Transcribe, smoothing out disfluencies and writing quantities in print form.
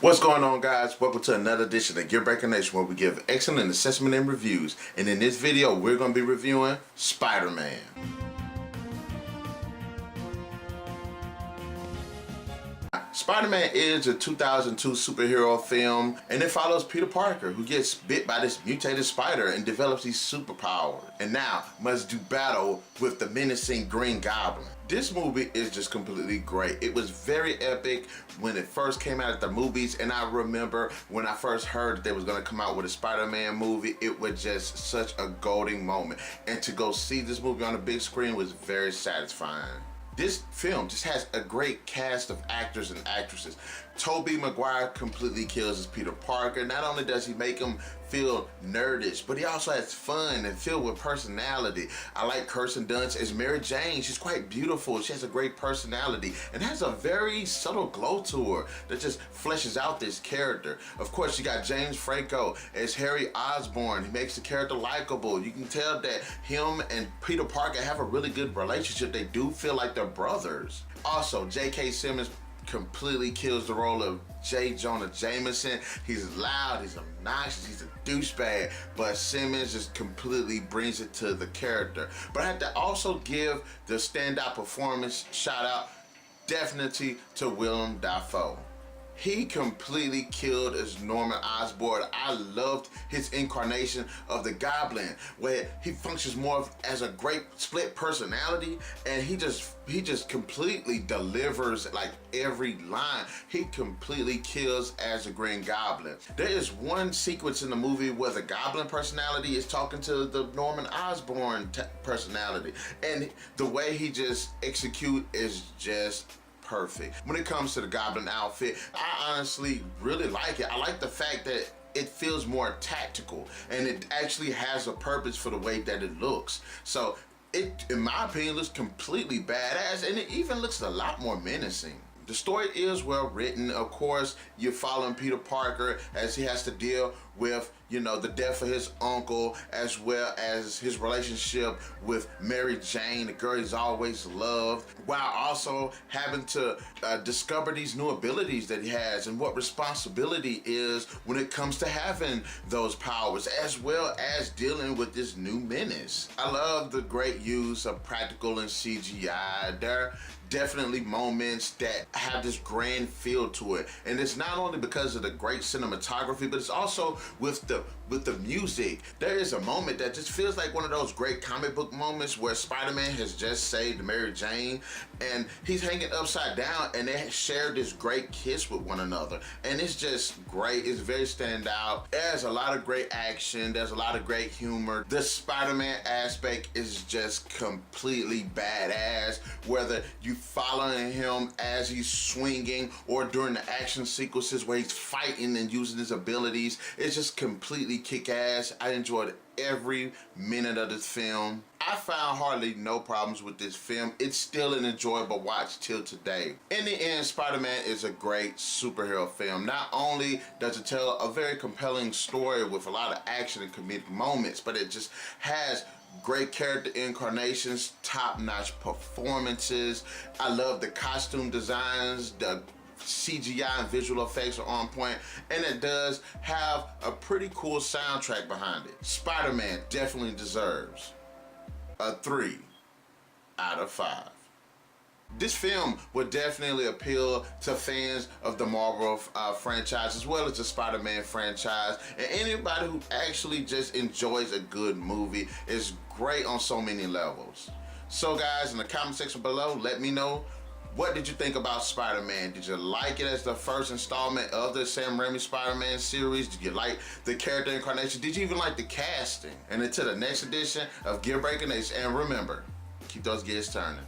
What's going on, guys? Welcome to another edition of Gear Breaker Nation, where we give excellent assessment and reviews. And in this video, we're going to be reviewing Spider-Man. Spider-Man is a 2002 superhero film, and it follows Peter Parker, who gets bit by this mutated spider and develops these superpowers, and now must do battle with the menacing Green Goblin. This movie is just completely great. It was very epic when it first came out at the movies, and I remember when I first heard that they was gonna come out with a Spider-Man movie, it was just such a golden moment. And to go see this movie on the big screen was very satisfying. This film just has a great cast of actors and actresses. Tobey Maguire completely kills as Peter Parker. Not only does he make him feel nerdish, but he also has fun and filled with personality. I like Kirsten Dunst as Mary Jane. She's quite beautiful. She has a great personality and has a very subtle glow to her that just fleshes out this character. Of course, you got James Franco as Harry Osborn. He makes the character likable. You can tell that him and Peter Parker have a really good relationship. They do feel like they're brothers. Also, J.K. Simmons completely kills the role of J. Jonah Jameson. He's loud, he's obnoxious, he's a douchebag, but Simmons just completely brings it to the character. But I have to also give the standout performance shout out definitely to Willem Dafoe. He completely killed as Norman Osborn. I loved his incarnation of the Goblin, where he functions more as a great split personality, and he just completely delivers like every line. He completely kills as a Green Goblin. There is one sequence in the movie where the Goblin personality is talking to the Norman Osborn personality, and the way he just execute is just perfect. When it comes to the Goblin outfit, I honestly really like it. I like the fact that it feels more tactical and it actually has a purpose for the way that it looks. So it, in my opinion, looks completely badass, and it even looks a lot more menacing. The story is well written. Of course, you're following Peter Parker as he has to deal with, the death of his uncle, as well as his relationship with Mary Jane, the girl he's always loved, while also having to discover these new abilities that he has and what responsibility is when it comes to having those powers, as well as dealing with this new menace. I love the great use of practical and CGI. There definitely moments that have this grand feel to it, and it's not only because of the great cinematography, but it's also with the music. There is a moment that just feels like one of those great comic book moments where Spider-Man has just saved Mary Jane and he's hanging upside down, and they share this great kiss with one another, and it's just great. It's very standout. There's a lot of great action, there's a lot of great humor. The Spider-Man aspect is just completely badass, whether you following him as he's swinging or during the action sequences where he's fighting and using his abilities. It's just completely kick-ass. I enjoyed every minute of this film. I found hardly no problems with this film. It's still an enjoyable watch till today. In the end, Spider-Man is a great superhero film. Not only does it tell a very compelling story with a lot of action and comedic moments, but it just has great character incarnations, top-notch performances. I love the costume designs, the CGI and visual effects are on point, and it does have a pretty cool soundtrack behind it. Spider-Man definitely deserves a 3 out of 5. This film would definitely appeal to fans of the Marvel franchise, as well as the Spider-Man franchise, and anybody who actually just enjoys a good movie. Is great on so many levels. So guys, in the comment section below, let me know, what did you think about Spider-Man? Did you like it as the first installment of the Sam Raimi Spider-Man series? Did you like the character incarnation? Did you even like the casting? And until the next edition of Gear Breaker Nation, and remember, keep those gears turning.